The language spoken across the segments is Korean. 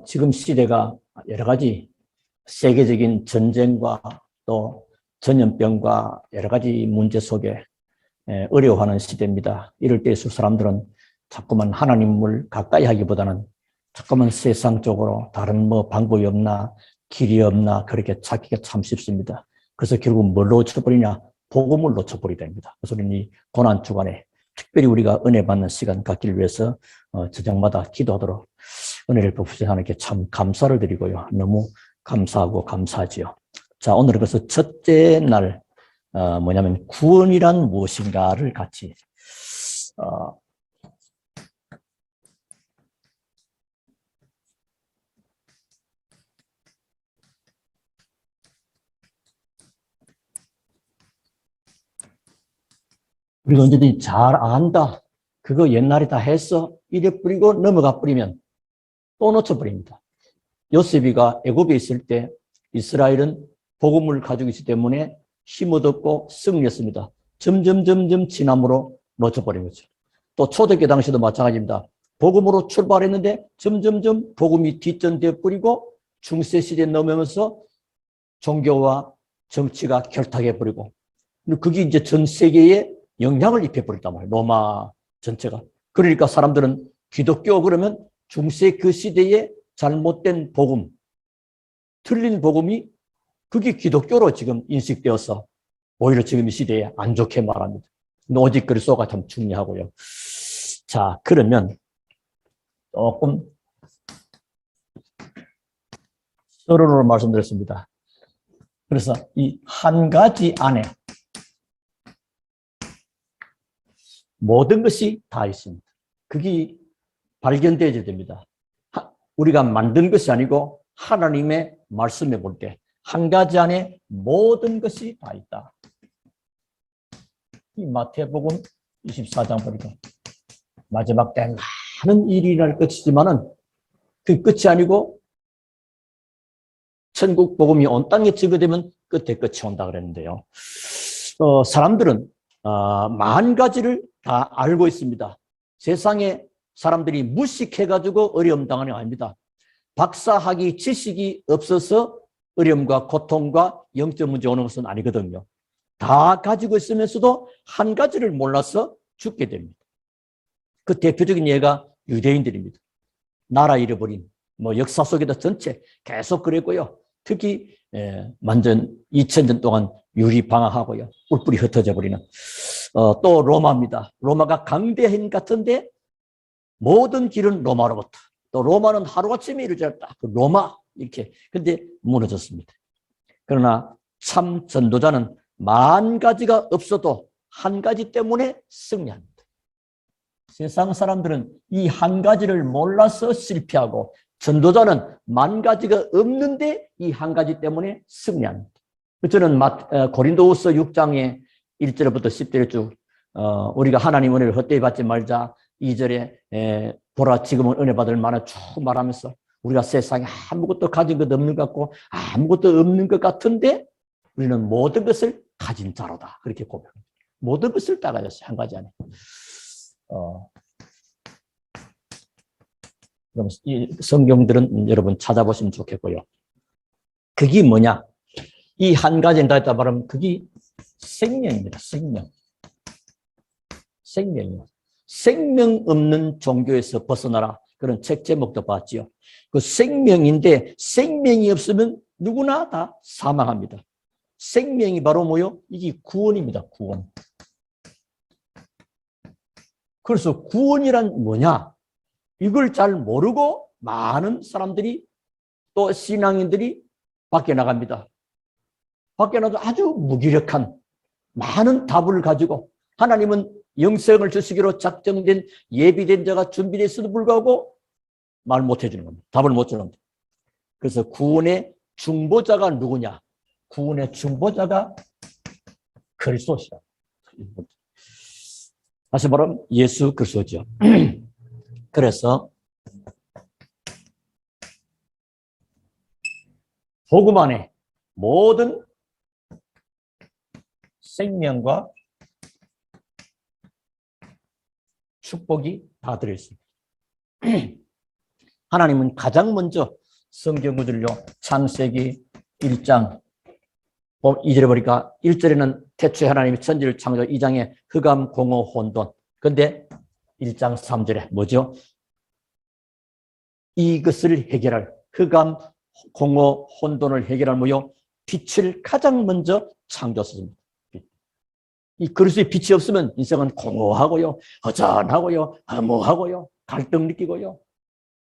지금 시대가 여러 가지 세계적인 전쟁과 또 전염병과 여러 가지 문제 속에 어려워하는 시대입니다. 이럴 때일수록 사람들은 자꾸만 하나님을 가까이 하기보다는 자꾸만 세상적으로 다른 방법이 없나 길이 없나 그렇게 찾기가 참 쉽습니다. 그래서 결국 뭘 놓쳐버리냐? 복음을 놓쳐버리게 됩니다. 그래서 이 고난 주간에 특별히 우리가 은혜 받는 시간 갖기를 위해서 저녁마다 기도하도록 은혜를 베푸신 하나님께 참 감사를 드리고요. 너무 감사하고 감사하지요. 자, 오늘은 그래서 첫째 날 뭐냐면 구원이란 무엇인가를 같이 우리가 언제든지 잘 안다. 그거 옛날에 다 했어. 이래 뿌리고 넘어가 뿌리면 또 놓쳐버립니다. 요셉이가 애굽에 있을 때 이스라엘은 복음을 가지고 있기 때문에 힘 얻었고 승리했습니다. 점점 지남으로 놓쳐버린 거죠. 또 초대교 당시도 마찬가지입니다. 복음으로 출발했는데 점점 복음이 뒷전되어 뿌리고 중세시대에 넘으면서 종교와 정치가 결탁해버리고 그게 이제 전 세계에 영향을 입혀버렸단 말이에요. 로마 전체가. 그러니까 사람들은 기독교 그러면 중세 그 시대에 잘못된 복음, 틀린 복음이 그게 기독교로 지금 인식되어서 오히려 지금 이 시대에 안 좋게 말합니다. 오직 그리스도가 참 중요하고요. 자, 그러면 조금 서론으로 말씀드렸습니다. 그래서 이 한 가지 안에 모든 것이 다 있습니다. 그게 발견되어야 됩니다. 우리가 만든 것이 아니고 하나님의 말씀에 볼 때 한 가지 안에 모든 것이 다 있다. 이 마태복음 24장 보니까 마지막 때 많은 일이 일어날 것이지만은 그 끝이 아니고 천국 복음이 온 땅에 증거되면 끝에 끝이 온다 그랬는데요. 사람들은 만 가지를 다 알고 있습니다. 세상에 사람들이 무식해가지고 어려움 당하는 게 아닙니다. 박사학위 지식이 없어서 어려움과 고통과 영적 문제 오는 것은 아니거든요. 다 가지고 있으면서도 한 가지를 몰라서 죽게 됩니다. 그 대표적인 예가 유대인들입니다. 나라 잃어버린 역사 속에도 전체 계속 그랬고요. 특히 완전 2000년 동안 유리방황하고요. 뿔뿔이 흩어져 버리는 또 로마입니다. 로마가 강대인 같은데 모든 길은 로마로부터 또 로마는 하루아침에 이루어졌다. 그 로마 이렇게 근데 무너졌습니다. 그러나 참 전도자는 만 가지가 없어도 한 가지 때문에 승리합니다. 세상 사람들은 이 한 가지를 몰라서 실패하고 전도자는 만 가지가 없는데 이 한 가지 때문에 승리합니다. 저는 고린도후서 6장의 1절부터 10절에 쭉 우리가 하나님 은혜를 헛되이 받지 말자 2절에 보라 지금은 은혜 받을 만한 쭉 말하면서 우리가 세상에 아무것도 가진 것 없는 것 같고 아무것도 없는 것 같은데 우리는 모든 것을 가진 자로다. 그렇게 고백합니다. 모든 것을 다 가졌어요. 한 가지 안에. 그럼 이 성경들은 여러분 찾아보시면 좋겠고요. 그게 뭐냐? 이 한 가지는 다 있다 말하면 그게 생명입니다. 생명이요. 생명 없는 종교에서 벗어나라. 그런 책 제목도 봤지요. 그 생명인데 생명이 없으면 누구나 다 사망합니다. 생명이 바로 뭐요? 이게 구원입니다. 구원. 그래서 구원이란 뭐냐? 이걸 잘 모르고 많은 사람들이 또 신앙인들이 밖에 나갑니다. 밖에 나도 아주 무기력한 많은 답을 가지고 하나님은 영생을 주시기로 작정된 예비된 자가 준비됐어도 불구하고 말 못 해주는 겁니다. 답을 못 주는 겁니다. 그래서 구원의 중보자가 누구냐? 구원의 중보자가 그리스도시다. 다시 말하면 예수 그리스도죠. 그래서 복음 안에 모든 생명과 축복이 다 들어있습니다. 하나님은 가장 먼저 성경 구절요 창세기 1장 2절에 보니까 1절에는 태초에 하나님이 천지를 창조, 2장에 흑암 공허 혼돈. 근데 1장 3절에 뭐죠? 이것을 해결할 흑암 공허 혼돈을 해결할 뭐요? 빛을 가장 먼저 창조했습니다. 이 그리스도의 빛이 없으면 인생은 공허하고요, 허전하고요, 허무하고요, 갈등 느끼고요.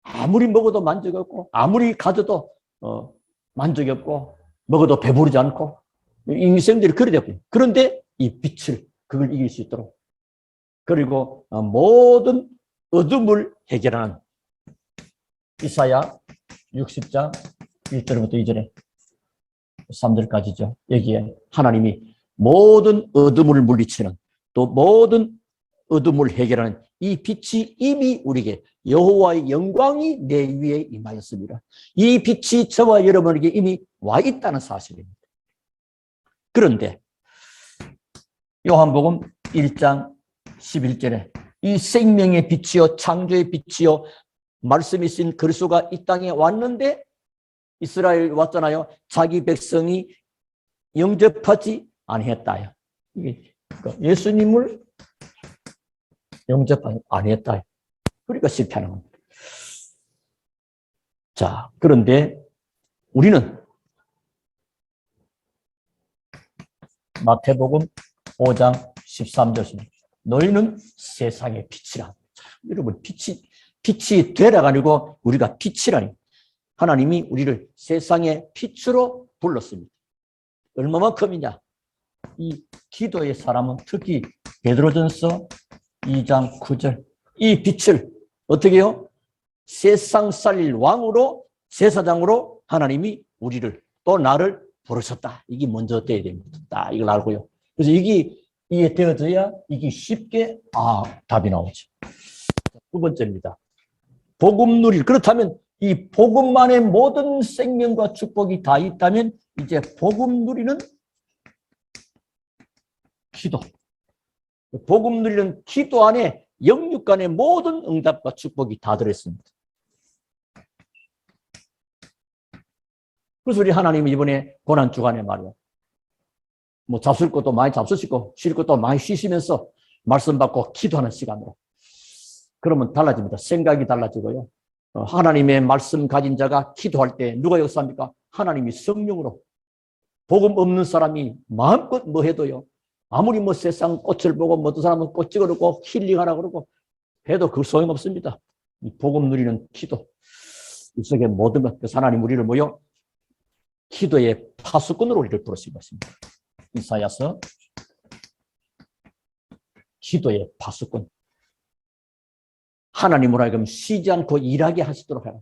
아무리 먹어도 만족이 없고, 아무리 가져도 만족이 없고, 먹어도 배부르지 않고, 인생들이 그래 됐고요. 그런데 이 빛을 그걸 이길 수 있도록, 그리고 모든 어둠을 해결하는 이사야 60장 1절부터 2절에 3절까지죠. 여기에 하나님이 모든 어둠을 물리치는, 또 모든 어둠을 해결하는 이 빛이 이미 우리에게 여호와의 영광이 내 위에 임하였습니다. 이 빛이 저와 여러분에게 이미 와 있다는 사실입니다. 그런데 요한복음 1장 11절에 이 생명의 빛이요 창조의 빛이요 말씀이 쓰인 그리스도가 이 땅에 왔는데 이스라엘 왔잖아요. 자기 백성이 영접하지 아니했다. 예수님을 영접하지 아니했다. 그러니까 실패하는 겁니다. 자, 그런데 우리는 마태복음 5장 13절 너희는 세상의 빛이라. 여러분 빛이 되라가 아니고 우리가 빛이라니. 하나님이 우리를 세상의 빛으로 불렀습니다. 얼마만큼이냐? 이 기도의 사람은 특히 베드로전서 2장 9절 이 빛을 어떻게 해요? 세상 살릴 왕으로 제사장으로 하나님이 우리를 또 나를 부르셨다. 이게 먼저 돼야 됩니다. 딱 이걸 알고요. 그래서 이게 되어져야 이게 쉽게 답이 나오죠. 두 번째입니다. 복음 누릴. 그렇다면 이 복음만의 모든 생명과 축복이 다 있다면 이제 복음 누리는 기도. 복음 누리는 기도 안에 영육 간의 모든 응답과 축복이 다 들어있습니다. 그래서 우리 하나님이 이번에 고난주간에 말이요. 뭐 잡술 것도 많이 잡수시고 쉴 것도 많이 쉬시면서 말씀 받고 기도하는 시간으로. 그러면 달라집니다. 생각이 달라지고요. 하나님의 말씀 가진 자가 기도할 때 누가 역사합니까? 하나님이 성령으로. 복음 없는 사람이 마음껏 뭐 해도요. 아무리 뭐 세상 꽃을 보고 뭐 어떤 사람은 꽃 찍어놓고 힐링하라 그러고 해도 그 소용없습니다. 이 복음 누리는 기도. 이 속에 모든 것, 그래서 하나님 우리를 뭐요? 기도의 파수꾼으로 우리를 부르신 것입니다. 이사야서 기도의 파수꾼. 하나님으로 하여금 쉬지 않고 일하게 하시도록 하라.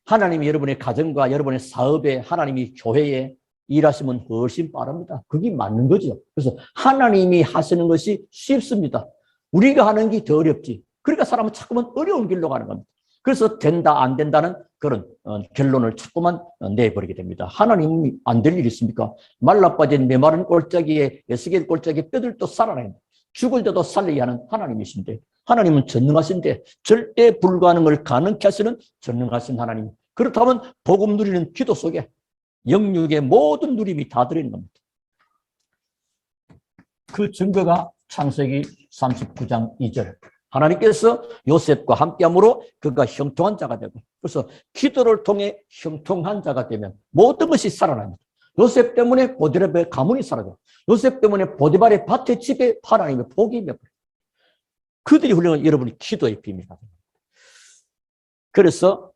하나님이 여러분의 가정과 여러분의 사업에, 하나님이 교회에 일하시면 훨씬 빠릅니다. 그게 맞는 거죠. 그래서 하나님이 하시는 것이 쉽습니다. 우리가 하는 게 더 어렵지. 그러니까 사람은 자꾸만 어려운 길로 가는 겁니다. 그래서 된다 안 된다는 그런 결론을 자꾸만 내버리게 됩니다. 하나님이 안 될 일이 있습니까? 말라빠진 메마른 꼴짜기에 에스겔 꼴짜기에 뼈들도 살아나요. 죽을 때도 살리게 하는 하나님이신데 하나님은 전능하신데 절대 불가능을 가능케 하시는 전능하신 하나님. 그렇다면 복음 누리는 기도 속에 영육의 모든 누림이 다 들어있는 겁니다. 그 증거가 창세기 39장 2절. 하나님께서 요셉과 함께함으로 그가 형통한 자가 되고, 그래서 기도를 통해 형통한 자가 되면 모든 것이 살아납니다. 요셉 때문에 보디발의 가문이 사라져. 요셉 때문에 보디발의 밭의 집에 하나님의 복이 맺어요. 그들이 훌륭한 여러분이 기도의 비밀이다. 그래서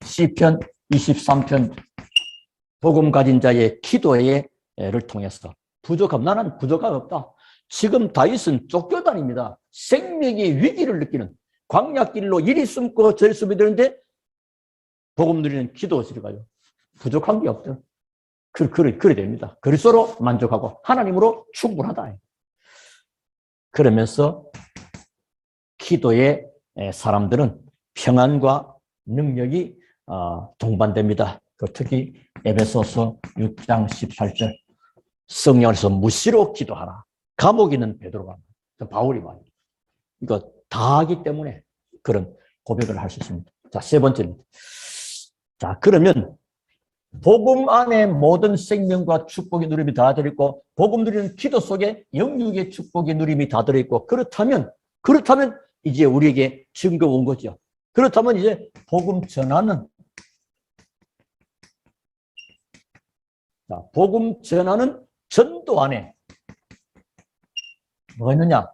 시편 23편 복음 가진 자의 기도를 통해서 부족함, 나는 부족함 없다. 지금 다윗은 쫓겨다닙니다. 생명의 위기를 느끼는 광야길로 이리 숨고 저리 숨이 되는데 복음 누리는 기도실을 가요. 부족한 게 없다. 그래 됩니다. 그리스도로 만족하고 하나님으로 충분하다. 그러면서 기도의 사람들은 평안과 능력이 동반됩니다. 특히 에베소서 6장 18절 성령 안에서 무시로 기도하라. 감옥에 있는 베드로가 바울이 말이에요. 이거 다 하기 때문에 그런 고백을 할 수 있습니다. 자, 세 번째입니다. 자, 그러면 복음 안에 모든 생명과 축복의 누림이 다 들어있고 복음 누리는 기도 속에 영육의 축복의 누림이 다 들어있고 그렇다면 이제 우리에게 증거 온 거죠. 그렇다면 이제 복음 전하는 자, 복음 전하는 전도 안에 뭐가 있느냐?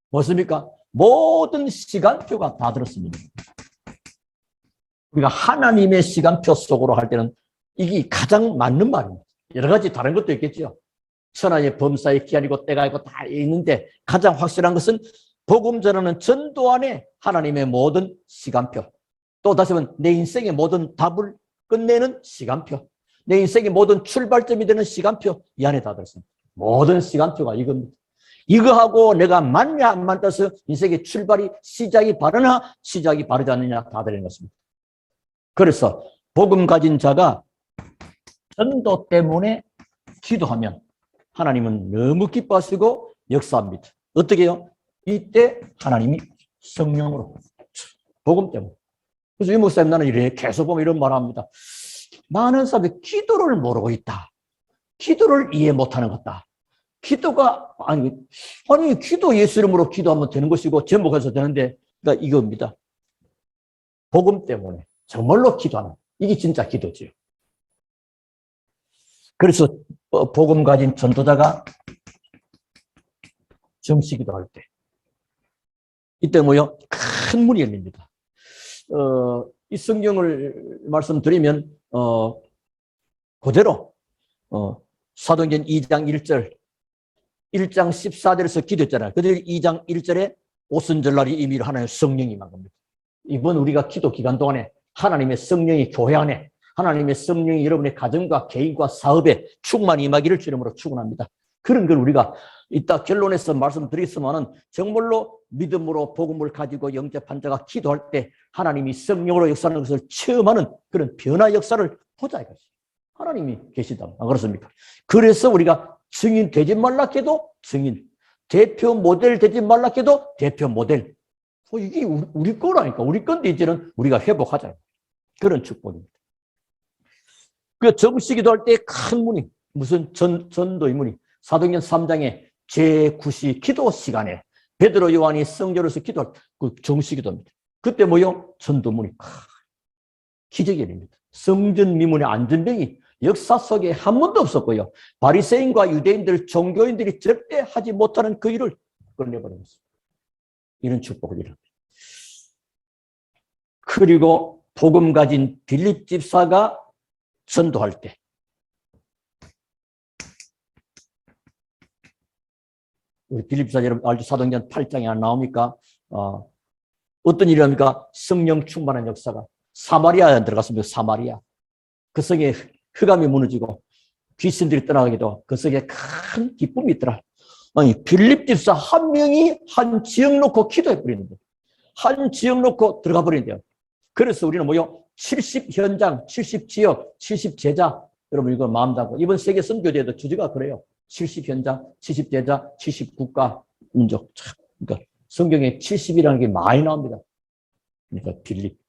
무엇입니까? 모든 시간표가 다 들었습니다. 우리가 하나님의 시간표 속으로 할 때는 이게 가장 맞는 말입니다. 여러 가지 다른 것도 있겠죠. 천하의 범사의 기한이고 때가 있고 다 있는데 가장 확실한 것은 복음 전하는 전도 안에 하나님의 모든 시간표, 또 다시 한번 내 인생의 모든 답을 끝내는 시간표, 내 인생의 모든 출발점이 되는 시간표 이 안에 다 들었습니다. 모든 시간표가 이겁니다. 이거하고 내가 맞냐 안 맞다서 인생의 출발이 시작이 바르나 시작이 바르지 않느냐 다 들은 것입니다. 그래서 복음 가진 자가 전도 때문에 기도하면 하나님은 너무 기뻐하시고 역사합니다. 어떻게 해요? 이때 하나님이 성령으로 복음 때문에. 그래서 이 목사님 나는 이래 계속 보면 이런 말을 합니다. 많은 사람들이 기도를 모르고 있다. 기도를 이해 못하는 것다. 기도가 아니 기도 예수 이름으로 기도하면 되는 것이고 제목해서 되는데 그러니까 이겁니다. 복음 때문에 정말로 기도하는 이게 진짜 기도지요. 그래서 복음 가진 전도자가 정시 기도할 때 이때 뭐요? 큰 문이 열립니다. 이 성경을 말씀드리면 그대로 사도행전 2장 1절 1장 14절에서 기도했잖아요. 그들 2장 1절에 오순절날이 이미 하나님의 성령이 임한 겁니다. 이번 우리가 기도 기간 동안에 하나님의 성령이 교회 안에 하나님의 성령이 여러분의 가정과 개인과 사업에 충만히 임하기를 주님으로 축원합니다. 그런 걸 우리가 이따 결론에서 말씀드리겠지만은 정말로 믿음으로 복음을 가지고 영접한 자가 기도할 때 하나님이 성령으로 역사하는 것을 체험하는 그런 변화 역사를 보자 이것이. 하나님이 계시다. 안 그렇습니까? 그래서 우리가 증인 되지 말라 해도 증인, 대표 모델 되지 말라 해도 대표 모델. 이게 우리 거라니까. 우리 건데 이제는 우리가 회복하자. 그런 축복입니다. 그 정시 기도할 때 큰 문이 무슨 전도의 문이 사도행전 3장에 제9시 기도 시간에 베드로 요한이 성전에서 기도할 그 정시 기도입니다. 그때 뭐요? 전도문이 기적이 일입니다. 성전 미문의 안전병이 역사 속에 한 번도 없었고요. 바리새인과 유대인들, 종교인들이 절대 하지 못하는 그 일을 끝내버렸습니다. 이런 축복을 이룹니다. 그리고 복음 가진 빌립 집사가 전도할 때 우리 빌립 집사 여러분 알죠? 사도행전 8장에 안 나옵니까? 어떤 일이랍니까? 성령 충만한 역사가 사마리아에 들어갔습니다. 사마리아. 그 성에 흑암이 무너지고 귀신들이 떠나가기도 그 속에 큰 기쁨이 있더라. 아니 빌립 집사 한 명이 한 지역 놓고 기도해 버리는데 한 지역 놓고 들어가 버리는데요. 그래서 우리는 뭐요? 70현장, 70지역, 70제자. 여러분 이거 마음 잡고 이번 세계 선교대회도 주제가 그래요. 70현장, 70제자, 70국가, 민족. 그러니까 성경에 70이라는 게 많이 나옵니다. 그러니까 빌립.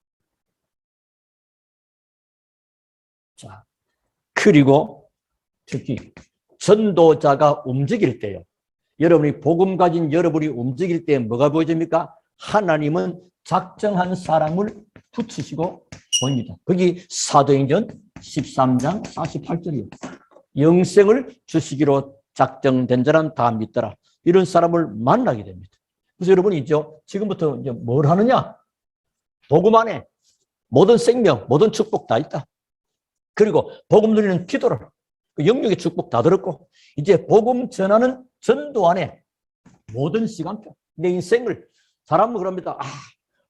자, 그리고 특히 전도자가 움직일 때요. 여러분이 복음 가진 여러분이 움직일 때 뭐가 보여집니까? 하나님은 작정한 사람을 붙이시고 보입니다. 거기 사도행전 13장 48절이에요. 영생을 주시기로 작정된 자는 다 믿더라. 이런 사람을 만나게 됩니다. 그래서 여러분이 있죠. 지금부터 이제 뭘 하느냐? 복음 안에 모든 생명, 모든 축복 다 있다. 그리고 복음 누리는 기도를 영역의 축복 다 들었고 이제 복음 전하는 전도 안에 모든 시간표 내 인생을 사람은 그럽니다.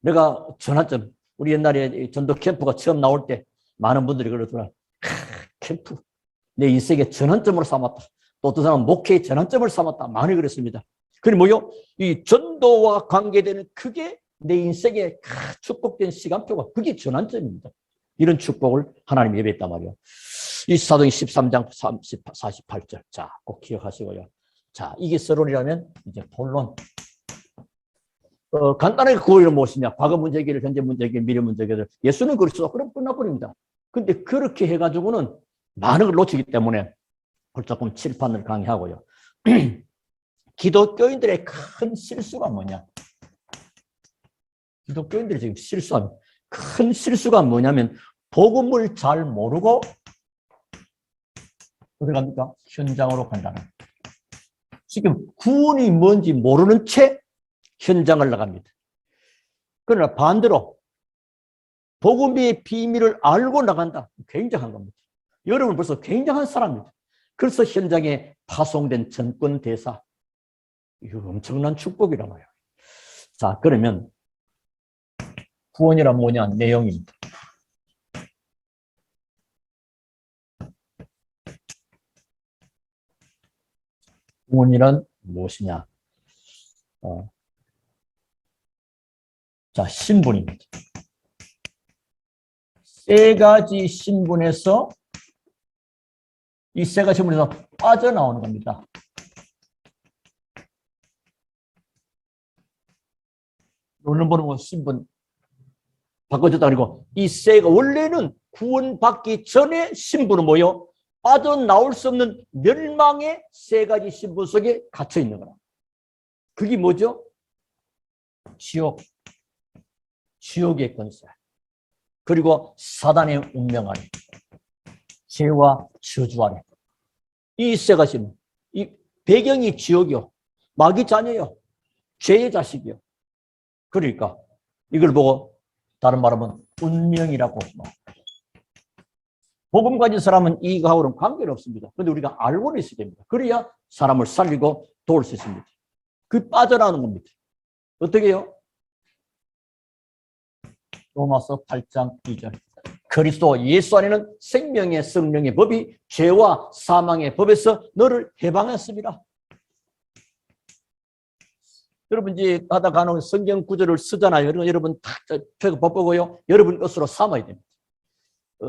내가 전환점 우리 옛날에 전도 캠프가 처음 나올 때 많은 분들이 그러더라. 캠프 내 인생의 전환점으로 삼았다. 또 어떤 사람은 목회의 전환점을 삼았다. 많이 그랬습니다. 그리고 뭐요? 이 전도와 관계되는 그게 내 인생의 축복된 시간표가 그게 전환점입니다. 이런 축복을 하나님이 예배했단 말이에요. 이 사도행 13장 48절. 자, 꼭 기억하시고요. 자, 이게 서론이라면 이제 본론. 간단하게 구원이 무엇이냐? 과거 문제 해결, 현재 문제 해결, 미래 문제 해결. 예수는 그리스도. 그럼 끝나버립니다. 근데 그렇게 해가지고는 많은 걸 놓치기 때문에 조금 칠판을 강의하고요. 기독교인들의 큰 실수가 뭐냐? 기독교인들이 지금 실수한 큰 실수가 뭐냐면 복음을 잘 모르고 어디 갑니까? 현장으로 간다는. 지금 구원이 뭔지 모르는 채 현장을 나갑니다. 그러나 반대로 복음의 비밀을 알고 나간다. 굉장한 겁니다. 여러분 벌써 굉장한 사람입니다. 그래서 현장에 파송된 전권 대사. 이거 엄청난 축복이란 말이에요. 자, 그러면 구원이란 뭐냐? 내용입니다. 구원이란 무엇이냐? 자, 신분입니다. 세 가지 신분에서 이 세 가지 신분에서 빠져나오는 겁니다. 오늘 보는 건 신분 바꿔줬다 그리고 이 세가 원래는 구원받기 전에 신분은 뭐요? 빠져나올 수 없는 멸망의 세 가지 신분 속에 갇혀 있는 거라. 그게 뭐죠? 지옥, 지옥의 권세, 그리고 사단의 운명 아래, 죄와 저주 아래. 이 세 가지, 이 배경이 지옥이요, 마귀 자녀요, 죄의 자식이요. 그러니까 이걸 보고 다른 말하면 운명이라고. 복음 가진 사람은 이거하고는 관계는 없습니다. 그런데 우리가 알고는 있어야 됩니다. 그래야 사람을 살리고 도울 수 있습니다. 그 빠져나오는 겁니다. 어떻게 해요? 로마서 8장 2절. 그리스도 예수 안에는 생명의 성령의 법이 죄와 사망의 법에서 너를 해방했습니다. 여러분 이제 하다 간혹 성경 구절을 쓰잖아요. 여러분 다 보고요. 여러분 것으로 삼아야 됩니다.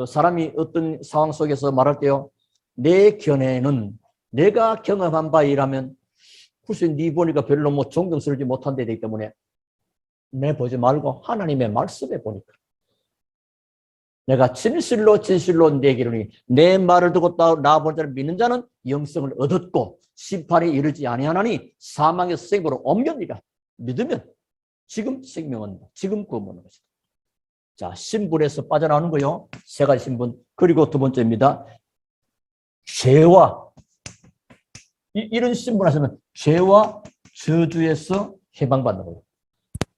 사람이 어떤 상황 속에서 말할 때요. 내 견해는 내가 경험한 바이라면 글쎄 네 보니까 별로 뭐 존경스럽지 못한 데 되기 때문에 내 보지 말고 하나님의 말씀에 보니까 내가 진실로 내기로니 내 말을 듣고 나 본 자를 믿는 자는 영생을 얻었고 심판에 이르지 아니하나니 사망에서 생으로 옮겼니라. 믿으면 지금 생명은 지금 구원하는 것이다. 자, 신분에서 빠져나오는 거요. 세 가지 신분. 그리고 두 번째입니다. 죄와 이런 신분 하시면 죄와 저주에서 해방받는 거예요.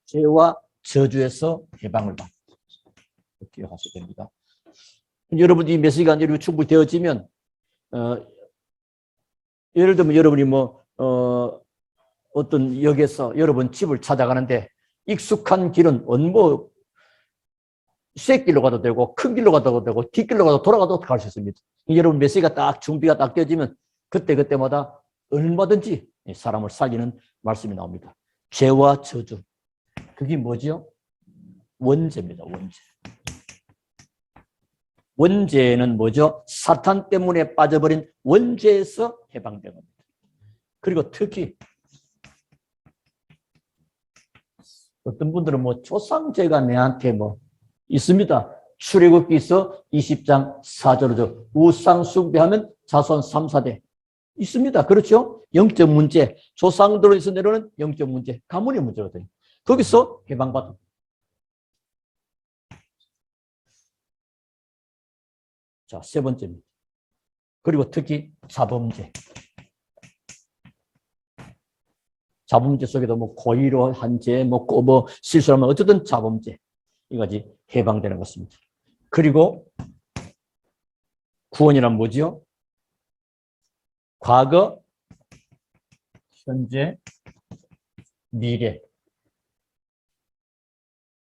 죄와 저주에서 해방을 받는 거예요. 기억하셔야 됩니다. 여러분 이 몇 시간 여러분 충분히 되어지면 예를 들면 여러분이 어떤 역에서 여러분 집을 찾아가는데 익숙한 길은 쇳길로 가도 되고 큰 길로 가도 되고 뒷길로 가도 돌아가도 갈 수 있습니다. 여러분 몇 시가 딱 준비가 딱 되어지면 그때마다 얼마든지 사람을 살리는 말씀이 나옵니다. 죄와 저주. 그게 뭐죠? 원죄입니다. 원죄. 원죄는 뭐죠? 사탄 때문에 빠져버린 원죄에서 해방된 겁니다. 그리고 특히 어떤 분들은 조상죄가 내한테 있습니다. 출애굽기서 20장 4절로 우상 숭배하면 자손 3, 4대 있습니다. 그렇죠? 영적 문제, 조상들에서 내려오는 영적 문제, 가문의 문제거든요. 거기서 해방받은. 자, 세 번째입니다. 그리고 특히 자범죄. 자범죄 속에도 고의로 한 죄, 실수하면 어쨌든 자범죄. 이거지 해방되는 것입니다. 그리고 구원이란 뭐지요? 과거, 현재, 미래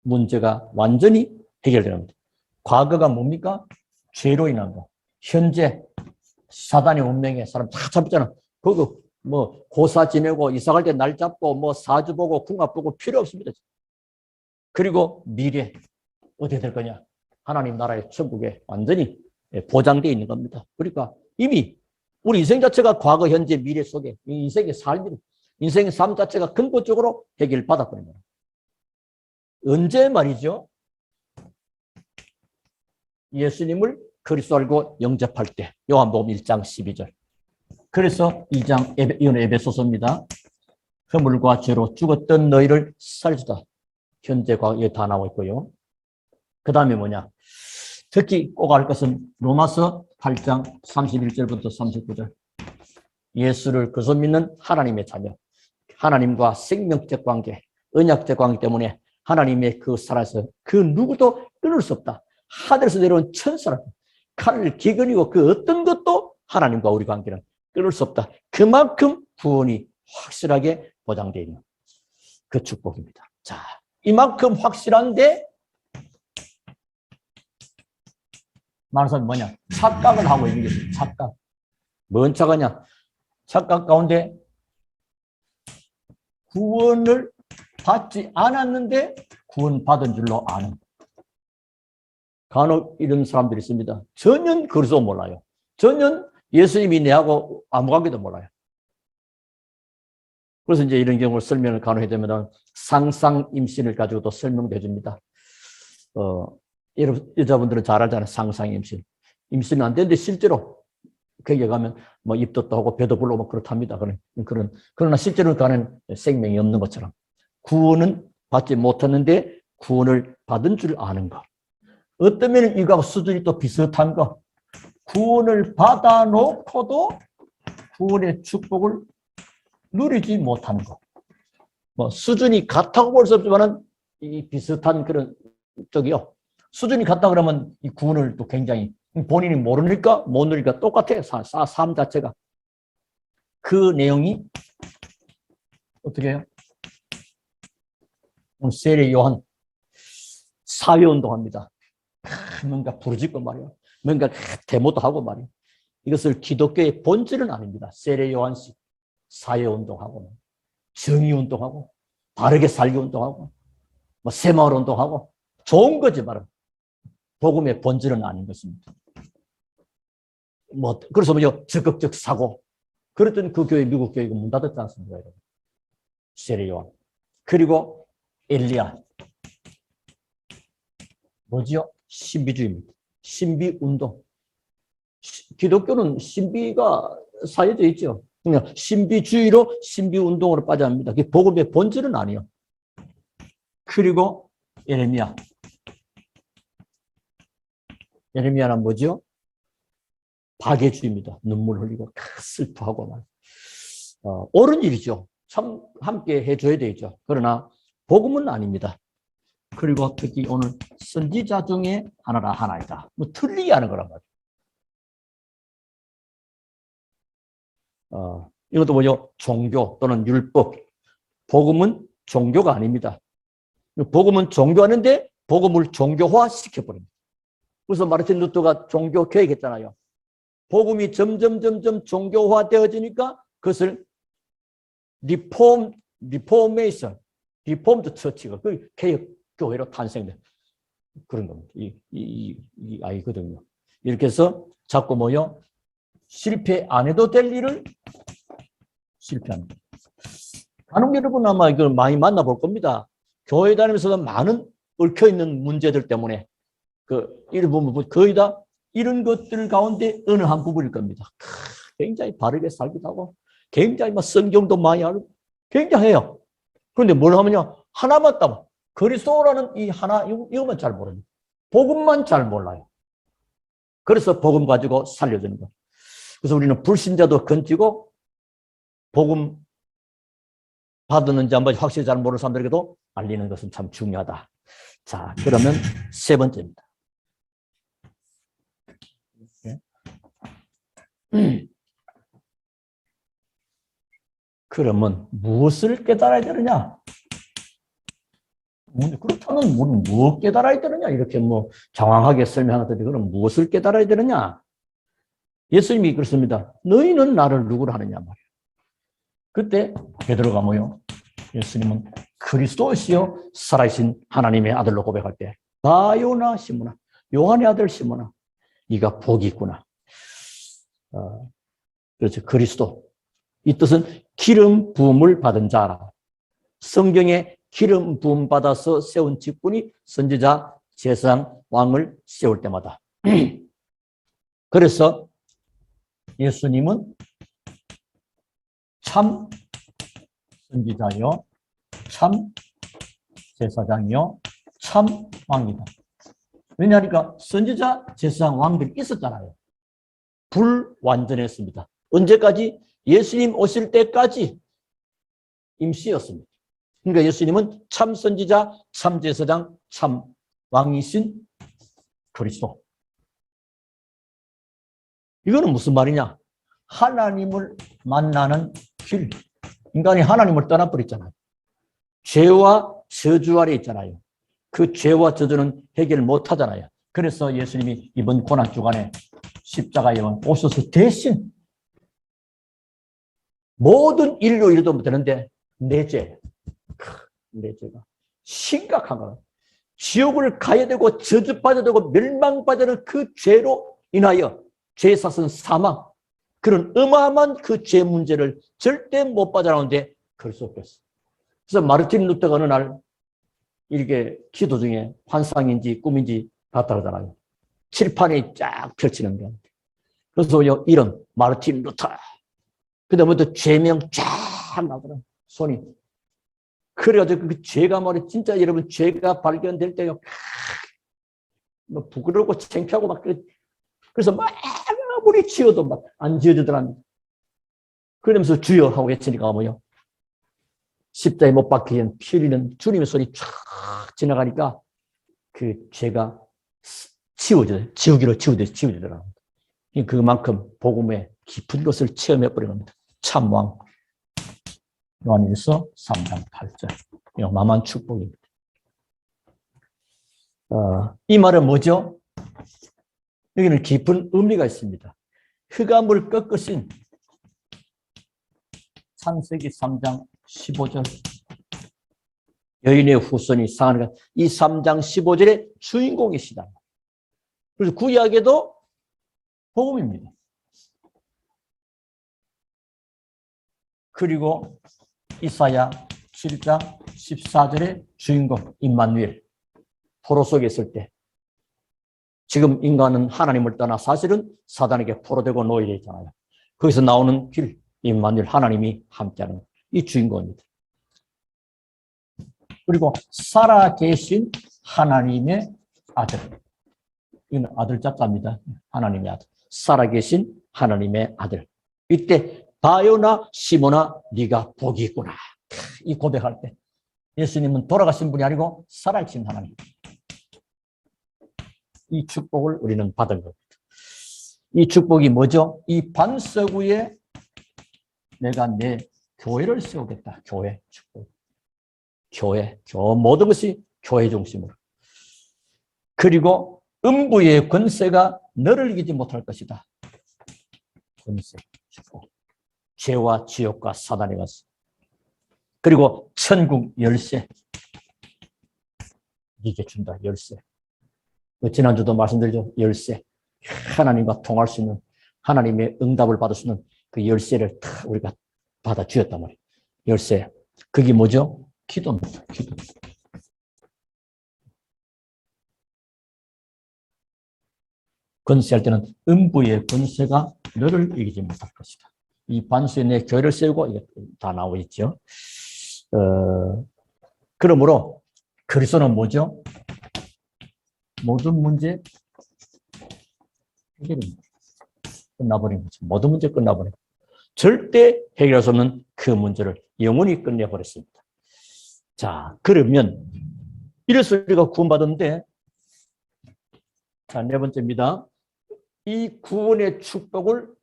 문제가 완전히 해결되는 겁니다. 과거가 뭡니까? 죄로 인한 거. 현재 사단의 운명에 사람 다 잡혔잖아. 그거 고사 지내고 이사 갈 때 날 잡고 사주 보고 궁합 보고 필요 없습니다. 그리고 미래 어떻게 될 거냐? 하나님 나라의 천국에 완전히 보장되어 있는 겁니다. 그러니까 이미 우리 인생 자체가 과거, 현재, 미래 속에 인생의 삶 자체가 근본적으로 해결받아버린 거예요. 언제 말이죠? 예수님을 그리스도 알고 영접할 때. 요한복음 1장 12절. 그래서 2장 이건 에베소서입니다. 허물과 죄로 죽었던 너희를 살리다. 현재 과거에 다 나와 있고요. 그 다음에 뭐냐? 특히 꼭 알 것은 로마서 8장 31절부터 39절. 예수를 그리스도 믿는 하나님의 자녀. 하나님과 생명적 관계, 언약적 관계 때문에 하나님의 그 살아서 그 누구도 끊을 수 없다. 하늘에서 내려온 천사라. 칼을 기근이고 그 어떤 것도 하나님과 우리 관계는 끊을 수 없다. 그만큼 구원이 확실하게 보장되어 있는 그 축복입니다. 자, 이만큼 확실한데 많은 사람이 뭐냐? 착각을 하고 있는 것이죠. 착각. 뭔 착각이냐? 착각 가운데 구원을 받지 않았는데 구원받은 줄로 아는. 간혹 이런 사람들이 있습니다. 전혀 그리스도 몰라요. 전혀 예수님이 내하고 아무 관계도 몰라요. 그래서 이제 이런 경우를 설명을 간혹 해주면 상상 임신을 가지고도 설명해 줍니다. 여자분들은 잘 알잖아요. 상상 임신. 임신은 안 되는데 실제로 거기에 가면 뭐 입도 떠고 배도 불러오고 그렇답니다. 그러나 실제로는 그 안에는 생명이 없는 것처럼 구원은 받지 못했는데 구원을 받은 줄 아는 것. 어떤 면은 이거하고 수준이 또 비슷한 거. 구원을 받아놓고도 구원의 축복을 누리지 못하는 것. 뭐 수준이 같다고 볼 수 없지만은 이 비슷한 그런 쪽이요. 수준이 같다 그러면 이 구원을 또 굉장히 본인이 모르니까 못 누리니까 똑같아요. 삶 자체가. 그 내용이 어떻게 해요? 세례 요한 사회운동합니다. 뭔가 부르짖고 말이야. 뭔가 데모도 하고 말이야. 이것을 기독교의 본질은 아닙니다. 세례 요한식 사회운동하고 정의운동하고 바르게 살기 운동하고 뭐 새마을 운동하고 좋은 거지 말은 복음의 본질은 아닌 것입니다. 뭐 그래서 뭐죠? 적극적 사고. 그랬더니 그 교회 미국 교회가 문 닫았지 않습니까? 여러분. 세례 요한. 그리고 엘리야. 뭐지요? 신비주의입니다. 신비운동. 기독교는 신비가 사회되어 있죠. 그냥 신비주의로 신비운동으로 빠져납니다. 그게 복음의 본질은 아니에요. 그리고 예레미야. 예레미야는 뭐죠? 박애주의입니다. 눈물 흘리고 슬퍼하고 말. 옳은 일이죠. 참 함께 해줘야 되죠. 그러나 복음은 아닙니다. 그리고 특히 오늘 선지자 중에 하나이다. 뭐 틀리게 하는 거란 말이에요. 이것도 뭐죠? 종교 또는 율법. 복음은 종교가 아닙니다. 복음은 종교하는데 복음을 종교화 시켜버립니다. 그래서 마르틴 루터가 종교 개혁했잖아요. 복음이 점점 종교화되어지니까 그것을 리포메이션, 리폼드 처치가 그 개혁 교회로 탄생된 그런 겁니다. 이 아이거든요. 이렇게 해서 자꾸 뭐요? 실패 안 해도 될 일을 실패합니다. 간혹 여러분 아마 이걸 많이 만나볼 겁니다. 교회 다니면서도 많은 얽혀있는 문제들 때문에 이런 부분 거의 다 이런 것들 가운데 어느 한 부분일 겁니다. 굉장히 바르게 살기도 하고 굉장히 막 성경도 많이 알고 굉장해요. 그런데 뭘 하면요. 하나만 따면 그리스도라는 이 하나 이것만 잘 모릅니다. 복음만 잘 몰라요. 그래서 복음 가지고 살려주는 거예요. 그래서 우리는 불신자도 건지고 복음 받았는지 안 받았는지 확실히 잘 모르는 사람들에게도 알리는 것은 참 중요하다. 자, 그러면 세 번째입니다. 그러면 무엇을 깨달아야 되느냐? 그렇다면 우리는 무엇 깨달아야 되느냐? 이렇게 뭐 장황하게 설명하더니 그럼 무엇을 깨달아야 되느냐? 예수님이 그렇습니다. 너희는 나를 누구로 하느냐 말이에요. 그때 베드로가 뭐요? 예수님은 그리스도시요 살아계신 하나님의 아들로 고백할 때 바요나 시므나 요한의 아들 시므나 네가 복이 있구나. 그렇죠. 그리스도. 이 뜻은 기름 부음을 받은 자라. 성경에 기름 부음 받아서 세운 직분이 선지자, 제사장, 왕을 세울 때마다. 그래서 예수님은 참 선지자요, 참 제사장이요, 참 왕이다. 왜냐하니까 선지자, 제사장, 왕들이 있었잖아요. 불완전했습니다. 언제까지? 예수님 오실 때까지 임시였습니다. 그러니까 예수님은 참 선지자, 참 제사장, 참 왕이신 그리스도. 이거는 무슨 말이냐? 하나님을 만나는 길. 인간이 하나님을 떠나버렸잖아요. 죄와 저주 아래 있잖아요. 그 죄와 저주는 해결 못 하잖아요. 그래서 예수님이 이번 고난주간에 십자가에 오셔서 대신 모든 인류 일도 되는데 내 죄가 심각한 거예요. 지옥을 가야 되고 저주받아야 되고 멸망받아야 되는 그 죄로 인하여 죄사선 사망, 그런 어마어마한 그 죄 문제를 절대 못 빠져나오는데 그럴 수 없겠어. 그래서 마르틴 루터가 어느 날 이렇게 기도 중에 환상인지 꿈인지 봤다고 하잖아요. 칠판이 쫙 펼치는 거예요. 그래서 이름 마르틴 루터. 그다음부터 죄명 쫙 나더라고요. 손이. 그래가지고 그 죄가 말이야. 진짜 여러분 죄가 발견될 때요. 뭐 부끄럽고 창피하고 막 그래서 막 아무리 지어도 막 안 지어지더랍니다. 그러면서 주여 하고 외치니까 뭐요? 십자에 못 박히는 피 흘리는 주님의 손이 쫙 지나가니까 그 죄가 지워져요. 지우기로 지워지더라고요. 그만큼 복음의 깊은 것을 체험해 버린 겁니다. 참왕. 요한일서 3장 8절. 어마어마한 축복입니다. 이 말은 뭐죠? 여기는 깊은 의미가 있습니다. 흑암을 꺾으신 창세기 3장 15절. 여인의 후손이 상하는 이 3장 15절의 주인공이시다. 그래서 구약에도 복음입니다. 그리고 이사야 7장 14절의 주인공 임마누엘 포로 속에 있을 때 지금 인간은 하나님을 떠나 사실은 사단에게 포로되고 노예되어 있잖아요. 거기서 나오는 길 임마누엘 하나님이 함께하는 이 주인공입니다. 그리고 살아계신 하나님의 아들. 이건 아들 자자입니다. 하나님의 아들. 살아계신 하나님의 아들. 이때 바요나 시모나 네가 복이 있구나. 이 고백할 때 예수님은 돌아가신 분이 아니고 살아계신 하나님. 이 축복을 우리는 받은 겁니다. 이 축복이 뭐죠? 이 반석 위에 내가 내 교회를 세우겠다. 교회 축복. 교회 모든 것이 교회 중심으로. 그리고 음부의 권세가 너를 이기지 못할 것이다. 권세, 축복. 죄와 지옥과 사단의 것을. 그리고 천국 열쇠. 이게 준다. 열쇠. 지난주도 말씀드렸죠. 열쇠. 하나님과 통할 수 있는, 하나님의 응답을 받을 수 있는 그 열쇠를 다 우리가 받아 주었단 말이에요. 열쇠. 그게 뭐죠? 기도입니다. 기도. 권세할 때는 음부의 권세가 너를 이기지 못할 것이다. 이 반수에 내 교회를 세우고 이게 다 나오고 있죠. 그러므로 그리스도는 뭐죠? 모든 문제 해결입니다. 끝나버린 거죠. 모든 문제 끝나버린 거죠. 절대 해결할 수 없는 그 문제를 영원히 끝내버렸습니다. 자, 그러면 이래서 우리가 구원받았는데, 자, 네 번째입니다. 이 구원의 축복을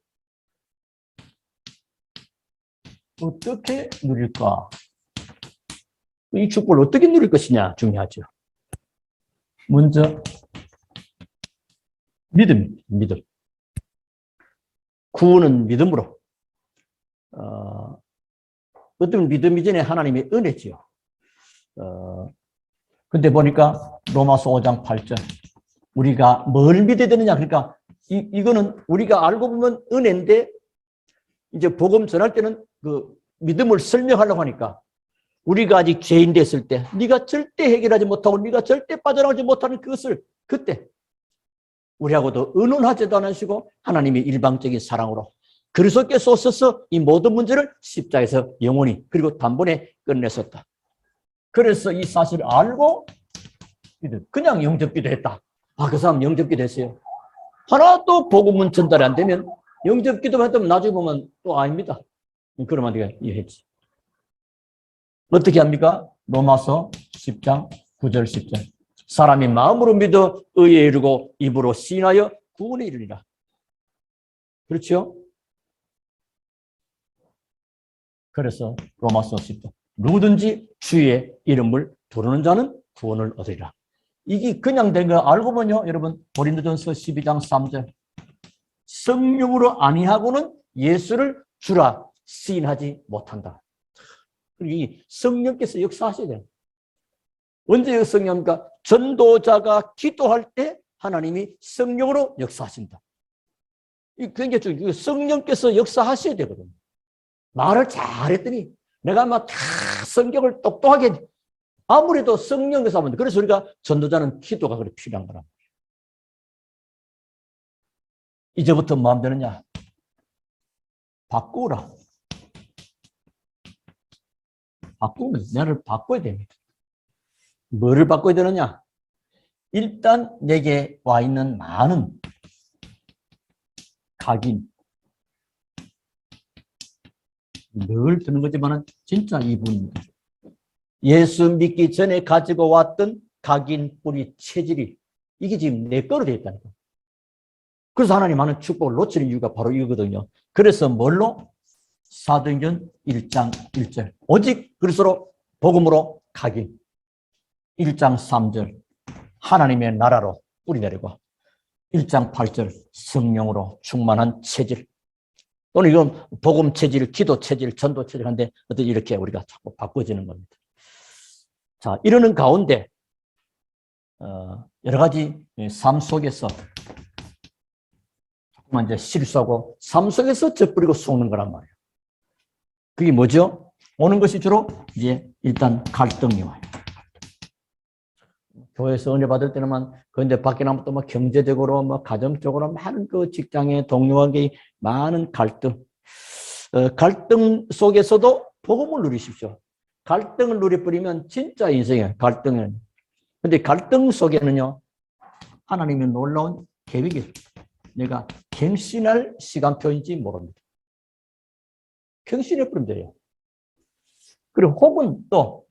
어떻게 누릴까? 이 축복을 어떻게 누릴 것이냐 중요하죠. 먼저 믿음. 구원은 믿음으로. 어떤 믿음 이전에 하나님의 은혜지요. 근데 보니까 로마서 5장 8절. 우리가 뭘 믿어야 되느냐. 그러니까 이거는 우리가 알고 보면 은혜인데 이제 복음 전할 때는 그 믿음을 설명하려고 하니까 우리가 아직 죄인 됐을 때 네가 절대 해결하지 못하고 네가 절대 빠져나가지 못하는 그것을 그때 우리하고도 의논하지도 않으시고 하나님의 일방적인 사랑으로 그리스도께서 오셔서 이 모든 문제를 십자가에서 영원히 그리고 단번에 끝내셨다. 그래서 이 사실을 알고 그냥 영접기도 했다. 아, 그 사람 영접기도 했어요. 하나도 복음은 전달이 안 되면 영접기도만 했다면 나중에 보면 또 아닙니다. 그러면 내가 이해했지. 어떻게 합니까? 로마서 10장 9절 10절. 사람이 마음으로 믿어 의에 이르고 입으로 시인하여 구원에 이르리라. 그렇죠? 그래서 로마서 10장. 누구든지 주의 이름을 부르는 자는 구원을 얻으리라. 이게 그냥 된 거 알고 보면요. 여러분 고린도전서 12장 3절. 성령으로 아니하고는 예수를 주라 시인하지 못한다. 이 성령께서 역사하셔야 돼요. 언제 성령입니까? 전도자가 기도할 때 하나님이 성령으로 역사하신다. 이 굉장히 중요해요. 성령께서 역사하셔야 되거든요. 말을 잘했더니 내가 막 다 성경을 똑똑하게 아무래도 성령께서 하면 돼. 그래서 우리가 전도자는 기도가 그렇게 필요한 거란 말이에요. 이제부터 뭐 하면 되느냐? 바꾸라. 바꾸면 나를 바꿔야 됩니다. 뭐를 바꿔야 되느냐? 일단 내게 와 있는 많은 각인 늘 드는 거지만 진짜 이분 예수 믿기 전에 가지고 왔던 각인 뿌리 체질이 이게 지금 내 거로 되어 있다니까. 그래서 하나님 많은 축복을 놓치는 이유가 바로 이거거든요. 그래서 뭘로? 사도행전 1장 1절 오직 그리스도로 복음으로 각인 1장 3절 하나님의 나라로 뿌리 내리고 1장 8절 성령으로 충만한 체질 또는 이건 복음 체질, 기도 체질, 전도 체질 한데 어떻게 이렇게 우리가 자꾸 바꿔지는 겁니다. 자, 이러는 가운데 여러 가지 삶 속에서 자꾸만 이제 실수하고 삶 속에서 젖뿌리고 속는 거란 말이에요. 그게 뭐죠? 오는 것이 주로 이제 일단 갈등이 와요. 교회에서 은혜 받을 때는 그런데 밖에 나면 또 뭐 경제적으로 뭐 가정적으로 많은 그 직장의 동료관계의 많은 갈등. 갈등 속에서도 복음을 누리십시오. 갈등을 누려버리면 진짜 인생이에요. 갈등은. 근데 갈등 속에는요, 하나님의 놀라운 계획이 있어요. 내가 갱신할 시간표인지 모릅니다. 갱신해버리면 돼요. 그리고 혹은 또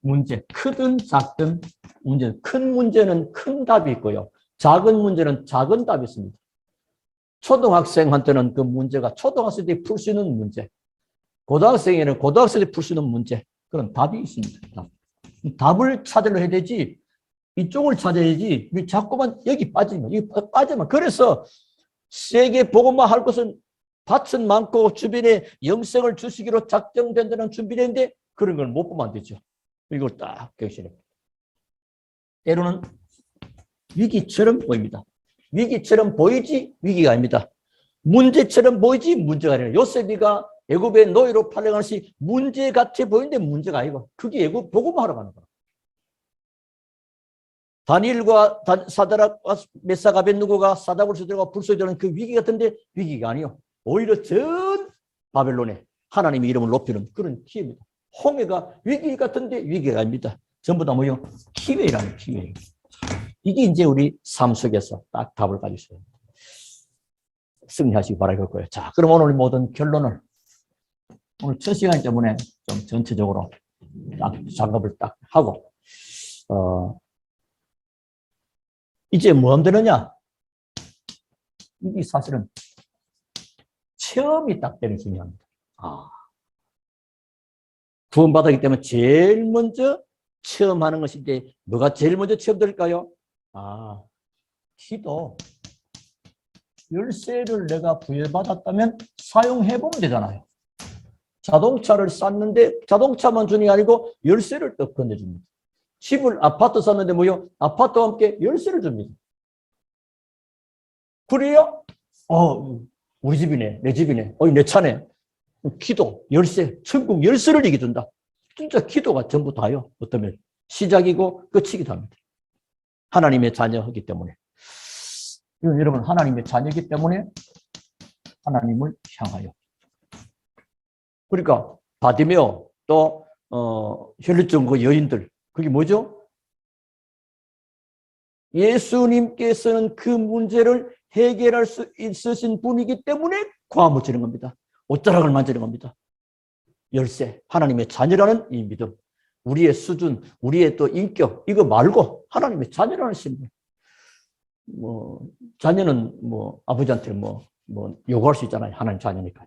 문제, 크든 작든 문제, 큰 문제는 큰 답이 있고요. 작은 문제는 작은 답이 있습니다. 초등학생한테는 그 문제가 초등학생들이 풀 수 있는 문제, 고등학생에는 고등학생들이 풀 수 있는 문제, 그런 답이 있습니다. 답을 찾으려 해야 되지, 이쪽을 찾아야지, 자꾸만 여기 빠지면, 여기 빠지면. 그래서 세계 복음화 할 것은 밭은 많고 주변에 영생을 주시기로 작정된다는 준비되는데 그런 걸 못 보면 안 되죠. 이걸 딱 갱신해. 때로는 위기처럼 보입니다. 위기처럼 보이지 위기가 아닙니다. 문제처럼 보이지 문제가 아니라 요셉이가 애굽의 노예로 팔려가는 것이 문제 같아 보이는데 문제가 아니고 그게 애굽 복음화하러 가는 거야. 다니엘과 사드락과 메삭 아벳느고가 사다굴에 들어가 불소에 들어가는 그 위기 같은데 위기가 아니요. 오히려 전 바벨론에 하나님의 이름을 높이는 그런 기회입니다. 홍해가 위기 같은데 위기가 아닙니다. 전부 다 뭐요? 기회라는 기회. 이게 이제 우리 삶 속에서 딱 답을 가지고 있어요. 승리하시기 바라겠고요. 자, 그럼 오늘 모든 결론을 오늘 첫 시간 때문에 좀 전체적으로 딱 작업을 딱 하고 이제 뭐 하면 되느냐? 이게 사실은 체험이 딱 되는 중요합니다. 구원받았기 때문에 제일 먼저 체험하는 것인데 뭐가 제일 먼저 체험될까요? 기도. 열쇠를 내가 부여받았다면 사용해보면 되잖아요. 자동차를 샀는데 자동차만 주는 게 아니고 열쇠를 또 건네줍니다. 집을 아파트 샀는데 뭐요? 아파트와 함께 열쇠를 줍니다. 그래요? 우리 집이네, 내 집이네, 내 차네. 기도, 열쇠, 천국 열쇠를 얘기해 준다. 진짜 기도가 전부 다요. 어쩌면 시작이고 끝이기도 합니다. 하나님의 자녀이기 때문에. 여러분, 하나님의 자녀이기 때문에 하나님을 향하여. 그러니까 바디메오 또 혈루증 그 여인들, 그게 뭐죠? 예수님께서는 그 문제를 해결할 수 있으신 분이기 때문에 과음을 지는 겁니다. 옷자락을 만지는 겁니다. 열쇠, 하나님의 자녀라는 이 믿음, 우리의 수준, 우리의 또 인격, 이거 말고 하나님의 자녀라는 신분. 자녀는 아버지한테 요구할 수 있잖아요. 하나님 자녀니까.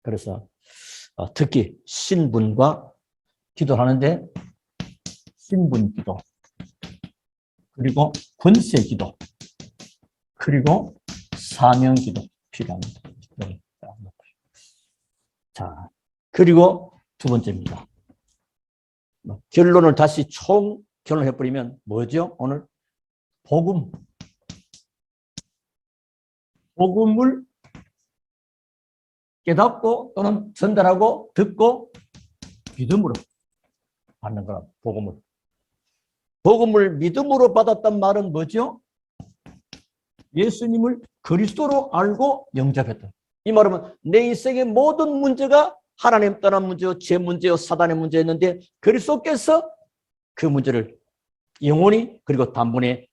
그래서 특히 신분과 기도를 하는데 신분 기도, 그리고 권세 기도, 그리고 사명 기도 필요합니다. 자, 그리고 두 번째입니다. 결론을 다시 총 결론해버리면 뭐죠? 오늘 복음을 깨닫고 또는 전달하고 듣고 믿음으로 받는 거라. 복음을 믿음으로 받았단 말은 뭐죠? 예수님을 그리스도로 알고 영접했다. 이 말은 내 인생의 모든 문제가 하나님 떠난 문제요, 제 문제요, 사단의 문제였는데 그리스도께서 그 문제를 영원히 그리고 단번에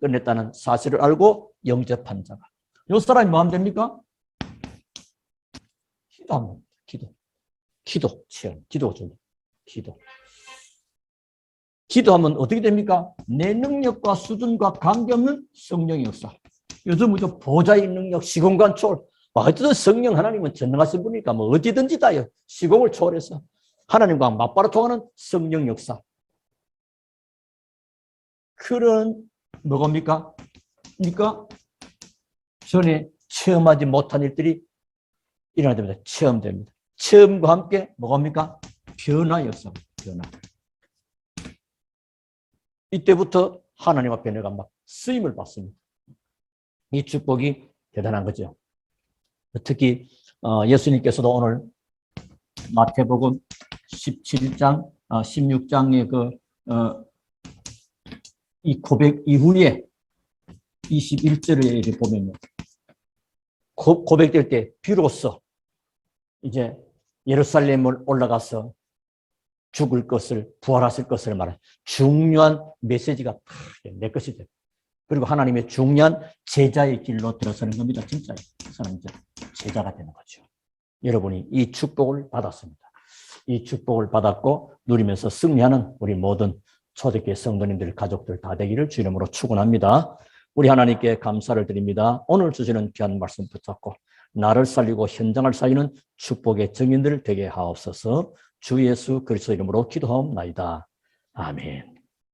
끝냈다는 사실을 알고 영접한 자가. 이 사람이 뭐 하면 됩니까? 기도하면 기도 체험, 기도하면 어떻게 됩니까? 내 능력과 수준과 관계없는 성령의 역사. 요즘 보좌의 능력, 시공간 초월. 어쨌든 성령 하나님은 전능하신 분이니까 어디든지 다요. 시공을 초월해서 하나님과 맞바로 통하는 성령 역사. 그런 뭐겁니까? 그러니까 전에 체험하지 못한 일들이 일어나게 됩니다. 체험됩니다. 체험과 함께 뭐겁니까? 변화 역사. 변화. 이때부터 하나님 앞에 내가 막 쓰임을 받습니다. 이 축복이 대단한 거죠. 특히 예수님께서도 오늘 마태복음 17장, 16장의 이 고백 이후에 21절에 보면 고백될 때 비로소 이제 예루살렘을 올라가서 죽을 것을, 부활하실 것을 말하는 중요한 메시지가 내 것이 돼. 그리고 하나님의 중요한 제자의 길로 들어서는 겁니다. 진짜 그 사람은 이제 제자가 되는 거죠. 여러분이 이 축복을 받았습니다. 이 축복을 받았고 누리면서 승리하는 우리 모든 초대교회 성도님들, 가족들 다 되기를 주 이름으로 축원합니다. 우리 하나님께 감사를 드립니다. 오늘 주시는 귀한 말씀 붙잡고 나를 살리고 현장을 살리는 축복의 증인들 되게 하옵소서. 주 예수 그리스도 이름으로 기도하옵나이다. 아멘.